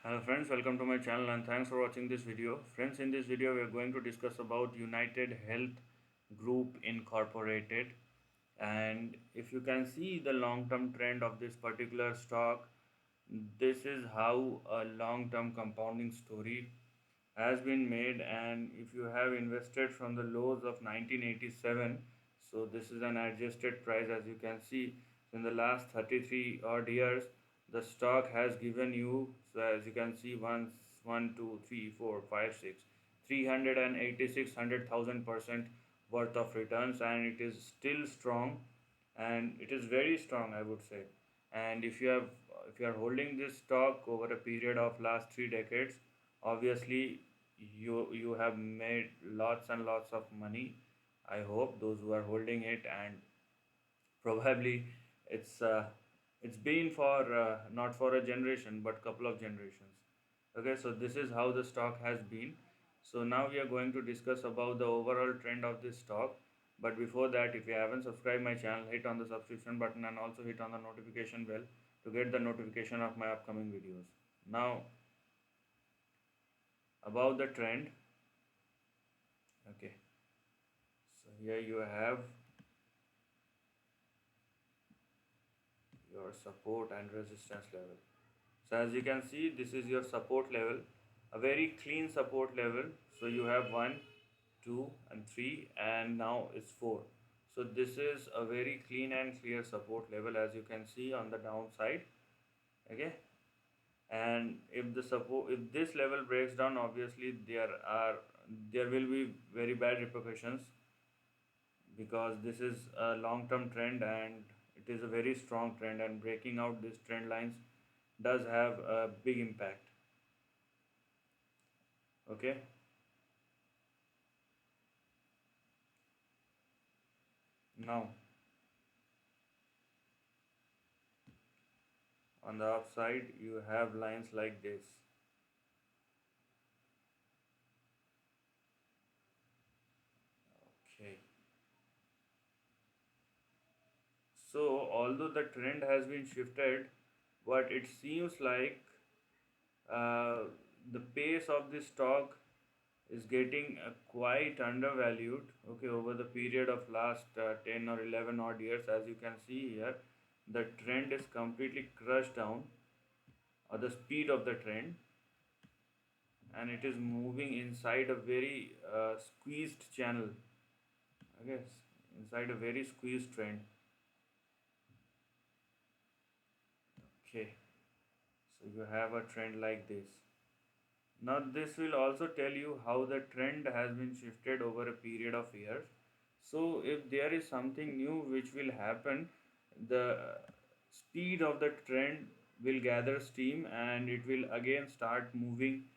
Hello friends, welcome to my channel and thanks for watching this video. Friends, in this video we are going to discuss about United Health Group Incorporated, and if you can see the long-term trend of this particular stock, this is how a long-term compounding story has been made. And if you have invested from the lows of 1987, so this is an adjusted price. As you can see, in the last 33 odd years the stock has given you, so as you can see, 386,100,000% worth of returns, and it is still strong, and it is very strong, I would say. And if you are holding this stock over a period of last 3 decades, obviously you have made lots and lots of money. I hope those who are holding it, and probably it's uh, it's been for not for a generation but couple of generations. Okay, so this is how the stock has been. So now we are going to discuss about the overall trend of this stock. But before that, if you haven't subscribed my channel, hit on the subscription button and also hit on the notification bell to get the notification of my upcoming videos. Now, about the trend. Okay, so here you have your support and resistance level. So as you can see, this is your support level, a very clean support level. So you have 1, 2 and 3, and now it's 4. So this is a very clean and clear support level, as you can see on the downside. Okay, and if this level breaks down, obviously there will be very bad repercussions, because this is a long term trend and it is a very strong trend, and breaking out these trend lines does have a big impact. Okay, now on the upside you have lines like this. Okay, so although the trend has been shifted, but it seems like uh, the pace of this stock is getting quite undervalued. Okay, over the period of last 10 or 11 odd years, as you can see here, the trend is completely crushed down, or the speed of the trend, and it is moving inside a very squeezed channel. Okay, inside a very squeezed trend. Okay, so you have a trend like this. Now this will also tell you how the trend has been shifted over a period of years. So if there is something new which will happen, the speed of the trend will gather steam and it will again start moving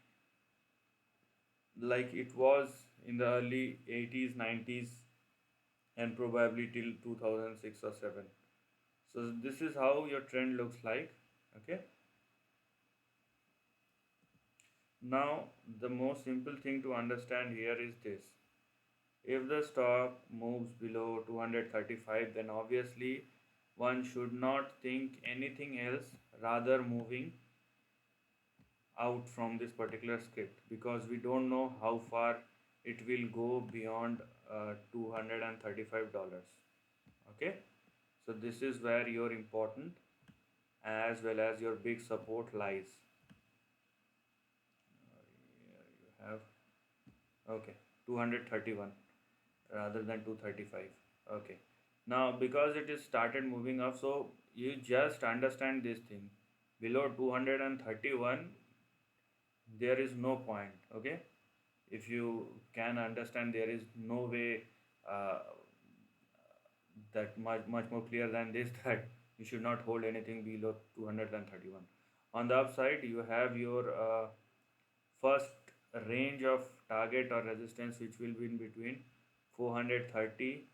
like it was in the early 80s, 90s, and probably till 2006 or 7. So this is how your trend looks like. Okay, now the most simple thing to understand here is this: if the stock moves below 235, then obviously one should not think anything else rather moving out from this particular script, because we don't know how far it will go beyond $235. Okay, so this is where your important as well as your big support lies. Here you have, okay, 231 rather than 235. Okay, now because it is started moving up, so you just understand this thing: below 231 there is no point. Okay, if you can understand, there is no way uh, that much more clear than this that you should not hold anything below 231. On the upside you have your first range of target or resistance, which will be in between 430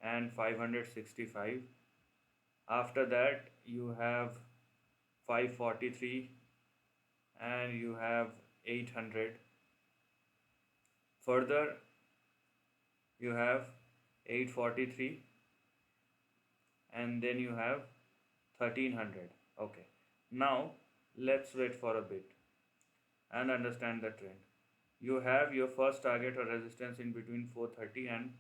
and 565. After that you have 543 and you have 800. Further you have 843 and then you have 1300. Okay, now let's wait for a bit. and understand the trend. You have your first target or resistance in between 430 and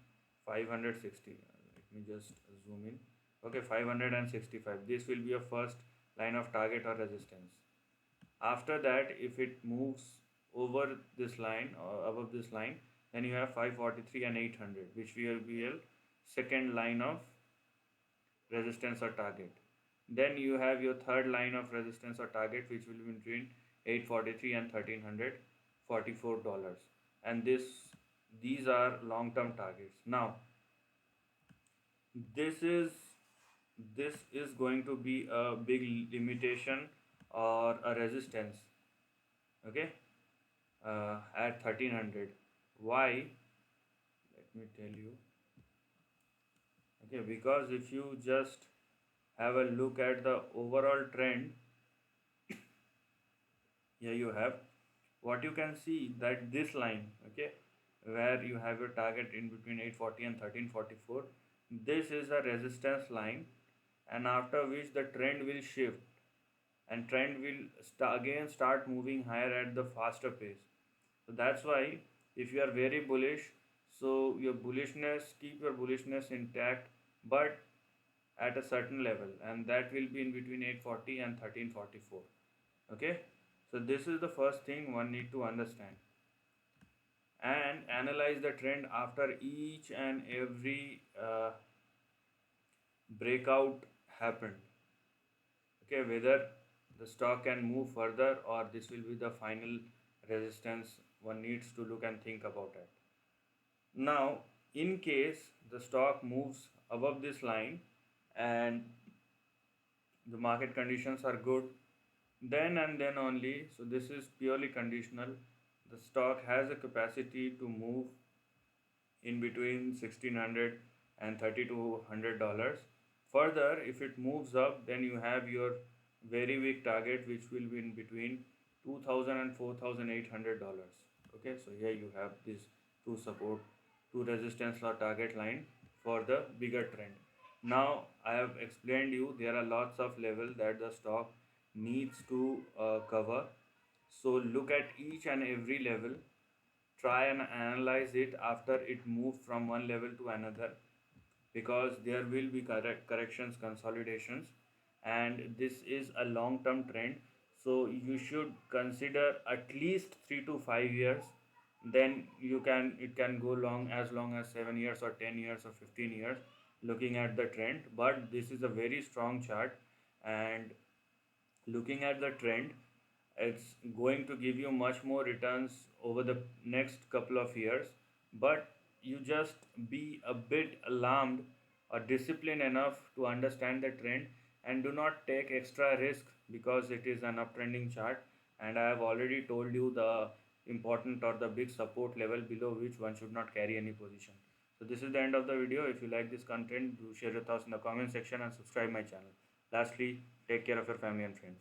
560. Let me just zoom in. Okay, 565. This will be your first line of target or resistance. After that, if it moves over this line or above this line, then you have 543 and 800, which will be a second line of resistance or target. Then you have your third line of resistance or target, which will be between 843 and $1,344. And these are long-term targets. Now, this is this is going to be a big limitation or a resistance. Okay, at 1300. Why? Let me tell you. Okay, because if you just have a look at the overall trend, here you have what you can see that this line, okay, where you have your target in between 840 and 1344, this is a resistance line, and after which the trend will shift and trend will again start moving higher at the faster pace. So that's why if you are very bullish, so your bullishness, keep your bullishness intact, but at a certain level, and that will be in between 840 and 1344. Okay, so this is the first thing one need to understand, and analyze the trend after each and every breakout happened. Okay, whether the stock can move further or this will be the final resistance, one needs to look and think about it. Now, in case the stock moves above this line and the market conditions are good, then and then only, so this is purely conditional, the stock has a capacity to move in between 1600 and $3200. Further, if it moves up, then you have your very weak target, which will be in between 2000 and $4800. Okay, so here you have these two support, two resistance or target line for the bigger trend. Now I have explained you there are lots of level that the stock needs to cover. So look at each and every level, try and analyze it after it moves from one level to another, because there will be corrections, consolidations, and this is a long term trend. So you should consider at least 3 to 5 years, then it can go long as 7 years or 10 years or 15 years looking at the trend. But this is a very strong chart, and looking at the trend, it's going to give you much more returns over the next couple of years. But you just be a bit alarmed or disciplined enough to understand the trend, and do not take extra risk because it is an uptrending chart, and I have already told you the important or the big support level below which one should not carry any position. So this is the end of the video. If you like this content, do share your thoughts in the comment section and subscribe my channel. Lastly, take care of your family and friends.